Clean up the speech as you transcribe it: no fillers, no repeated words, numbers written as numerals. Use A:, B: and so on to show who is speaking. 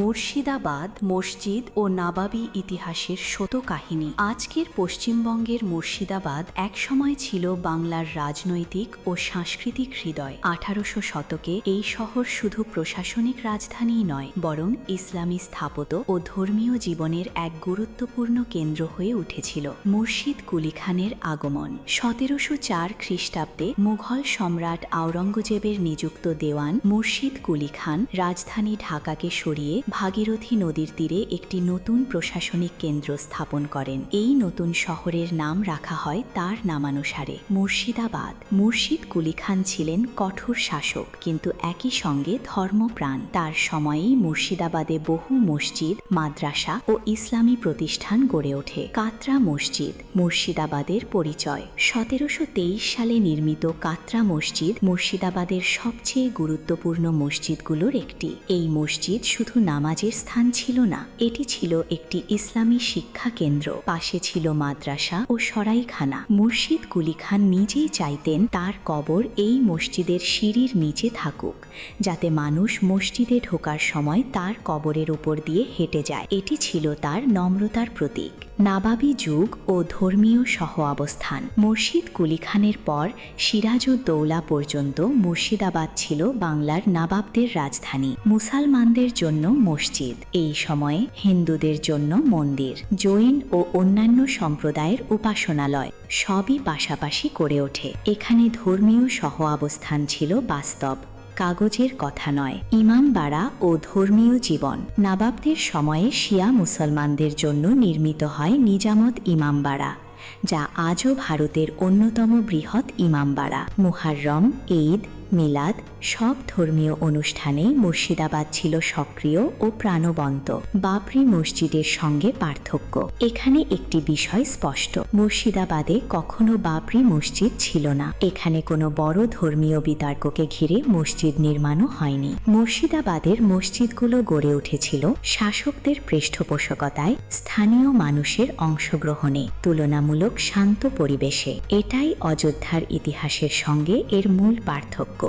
A: মুর্শিদাবাদ মসজিদ ও নবাবী ইতিহাসের শত কাহিনী। আজকের পশ্চিমবঙ্গের মুর্শিদাবাদ একসময় ছিল বাংলার রাজনৈতিক ও সাংস্কৃতিক হৃদয়। 1800 শতকে এই শহর শুধু প্রশাসনিক রাজধানীই নয়, বরং ইসলামী স্থাপত্য ও ধর্মীয় জীবনের এক গুরুত্বপূর্ণ কেন্দ্র হয়ে উঠেছিল। মুর্শিদ কুলি খানের আগমন 1704 খ্রিস্টাব্দে মুঘল সম্রাট আওরঙ্গজেবের নিযুক্ত দেওয়ান মুর্শিদ কুলি খান রাজধানী ঢাকাকে সরিয়ে ভাগীরথী নদীর তীরে একটি নতুন প্রশাসনিক কেন্দ্র স্থাপন করেন। এই নতুন শহরের নাম রাখা হয় তার নামানুসারে, মুর্শিদাবাদ। মুর্শিদ কুলি খান ছিলেন কঠোর শাসক, কিন্তু একই সঙ্গে ধর্মপ্রাণ। তার সময়েই মুর্শিদাবাদে বহু মসজিদ, মাদ্রাসা ও ইসলামী প্রতিষ্ঠান গড়ে ওঠে। কাতরা মসজিদ মুর্শিদাবাদের পরিচয়। 1723 সালে নির্মিত কাতরা মসজিদ মুর্শিদাবাদের সবচেয়ে গুরুত্বপূর্ণ মসজিদগুলোর একটি। এই মসজিদ শুধু নামাজের স্থান ছিল না, এটি ছিল একটি ইসলামী শিক্ষা কেন্দ্র। পাশে ছিল মাদ্রাসা ও সরাইখানা। মুর্শিদ কুলি খান নিজেই চাইতেন তার কবর এই মসজিদের সিঁড়ির নিচে থাকুক, যাতে মানুষ মসজিদে ঢোকার সময় তার কবরের উপর দিয়ে হেঁটে যায়। এটি ছিল তার নম্রতার প্রতীক। নবাবী যুগ ও ধর্মীয় সহ অবস্থান। মুর্শিদ কুলি খানের পর সিরাজউদ্দৌলা পর্যন্ত মুর্শিদাবাদ ছিল বাংলার নবাবদের রাজধানী। মুসলমানদের জন্য মসজিদ, এই সময়ে হিন্দুদের জন্য মন্দির, জৈন ও অন্যান্য সম্প্রদায়ের উপাসনালয় সবই পাশাপাশি গড়ে ওঠে। এখানে ধর্মীয় সহ অবস্থান ছিল বাস্তব, কাগজের কথা নয়। ইমামবাড়া ও ধর্মীয় জীবন। নবাবদের সময়ে শিয়া মুসলমানদের জন্য নির্মিত হয় নিজামত ইমামবাড়া, যা আজও ভারতের অন্যতম বৃহৎ ইমামবাড়া। মুহাররম, ঈদ, মিলাদ সব ধর্মীয় অনুষ্ঠানেই মুর্শিদাবাদ ছিল সক্রিয় ও প্রাণবন্ত। বাবরি মসজিদের সঙ্গে পার্থক্য। এখানে একটি বিষয় স্পষ্ট, মুর্শিদাবাদে কখনো বাবরি মসজিদ ছিল না। এখানে কোনো বড় ধর্মীয় বিতর্ককে ঘিরে মসজিদ নির্মাণও হয়নি। মুর্শিদাবাদের মসজিদগুলো গড়ে উঠেছিল শাসকদের পৃষ্ঠপোষকতায়, স্থানীয় মানুষের অংশগ্রহণে, তুলনামূলক শান্ত পরিবেশে। এটাই অযোধ্যার ইতিহাসের সঙ্গে এর মূল পার্থক্য।